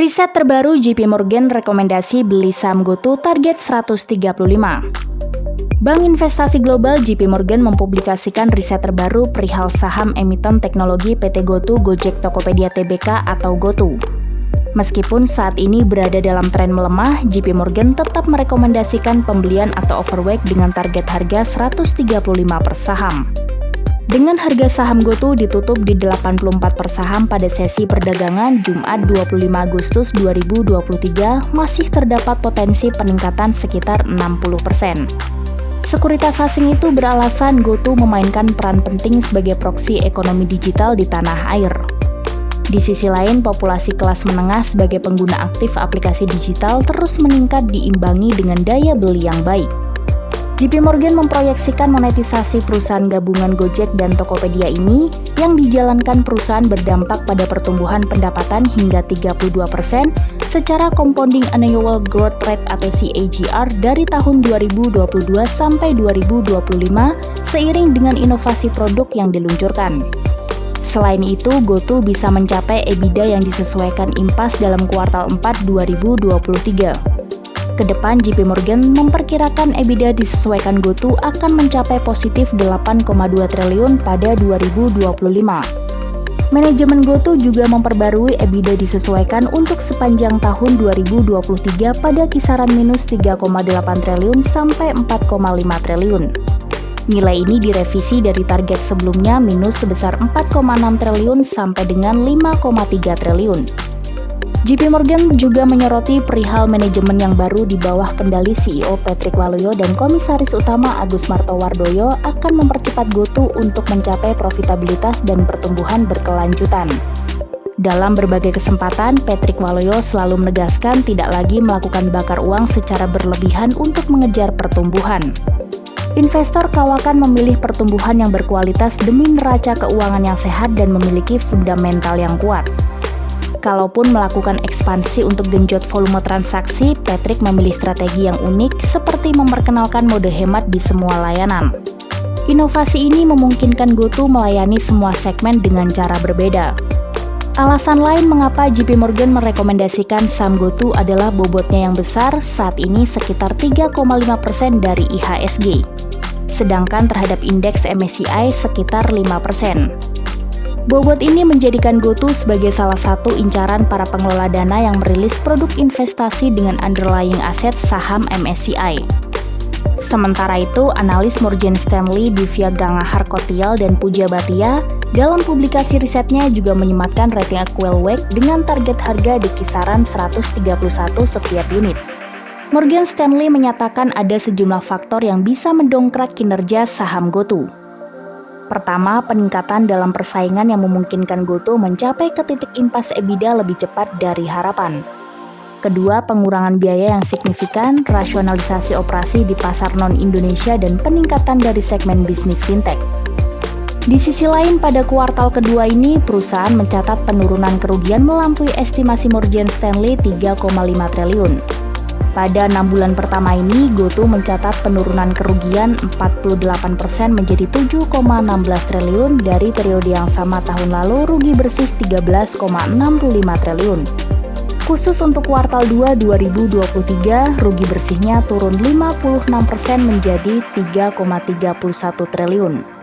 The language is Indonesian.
Riset terbaru JP Morgan rekomendasi beli saham GoTo target 135. Bank Investasi Global JP Morgan mempublikasikan riset terbaru perihal saham emiten teknologi PT GoTo Gojek Tokopedia Tbk atau GoTo. Meskipun saat ini berada dalam tren melemah, JP Morgan tetap merekomendasikan pembelian atau overweight dengan target harga 135 per saham. Dengan harga saham GoTo ditutup di 84 per saham pada sesi perdagangan Jumat 25 Agustus 2023, masih terdapat potensi peningkatan sekitar 60%. Sekuritas asing itu beralasan GoTo memainkan peran penting sebagai proksi ekonomi digital di tanah air. Di sisi lain, populasi kelas menengah sebagai pengguna aktif aplikasi digital terus meningkat diimbangi dengan daya beli yang baik. JP Morgan memproyeksikan monetisasi perusahaan gabungan Gojek dan Tokopedia ini yang dijalankan perusahaan berdampak pada pertumbuhan pendapatan hingga 32% secara compounding annual growth rate atau CAGR dari tahun 2022 sampai 2025 seiring dengan inovasi produk yang diluncurkan. Selain itu, GoTo bisa mencapai EBITDA yang disesuaikan impas dalam kuartal 4 2023. Kedepan, JP Morgan memperkirakan EBITDA disesuaikan GoTo akan mencapai positif 8,2 triliun pada 2025. Manajemen GoTo juga memperbarui EBITDA disesuaikan untuk sepanjang tahun 2023 pada kisaran minus 3,8 triliun sampai 4,5 triliun. Nilai ini direvisi dari target sebelumnya minus sebesar 4,6 triliun sampai dengan 5,3 triliun. JP Morgan juga menyoroti perihal manajemen yang baru di bawah kendali CEO Patrick Waluyo dan Komisaris Utama Agus Martowardoyo akan mempercepat GoTo untuk mencapai profitabilitas dan pertumbuhan berkelanjutan. Dalam berbagai kesempatan, Patrick Waluyo selalu menegaskan tidak lagi melakukan bakar uang secara berlebihan untuk mengejar pertumbuhan. Investor kawakan memilih pertumbuhan yang berkualitas demi neraca keuangan yang sehat dan memiliki fundamental yang kuat. Kalaupun melakukan ekspansi untuk genjot volume transaksi, Patrick memilih strategi yang unik seperti memperkenalkan mode hemat di semua layanan. Inovasi ini memungkinkan GoTo melayani semua segmen dengan cara berbeda. Alasan lain mengapa JP Morgan merekomendasikan saham GoTo adalah bobotnya yang besar, saat ini sekitar 3,5% dari IHSG. Sedangkan terhadap indeks MSCI sekitar 5%. Bobot ini menjadikan GoTo sebagai salah satu incaran para pengelola dana yang merilis produk investasi dengan underlying aset saham MSCI. Sementara itu, analis Morgan Stanley Divya Ganga Harkotial dan Puja Bhatia dalam publikasi risetnya juga menyematkan rating Equal dengan target harga di kisaran 131 setiap unit. Morgan Stanley menyatakan ada sejumlah faktor yang bisa mendongkrak kinerja saham GoTo. Pertama, peningkatan dalam persaingan yang memungkinkan GoTo mencapai ke titik impas EBITDA lebih cepat dari harapan. Kedua, pengurangan biaya yang signifikan, rasionalisasi operasi di pasar non-Indonesia dan peningkatan dari segmen bisnis fintech. Di sisi lain, pada kuartal kedua ini, perusahaan mencatat penurunan kerugian melampaui estimasi Morgan Stanley 3,5 triliun. Pada 6 bulan pertama ini, GoTo mencatat penurunan kerugian 48% menjadi 7,16 triliun dari periode yang sama tahun lalu rugi bersih 13,65 triliun. Khusus untuk kuartal 2 2023, rugi bersihnya turun 56% menjadi 3,31 triliun.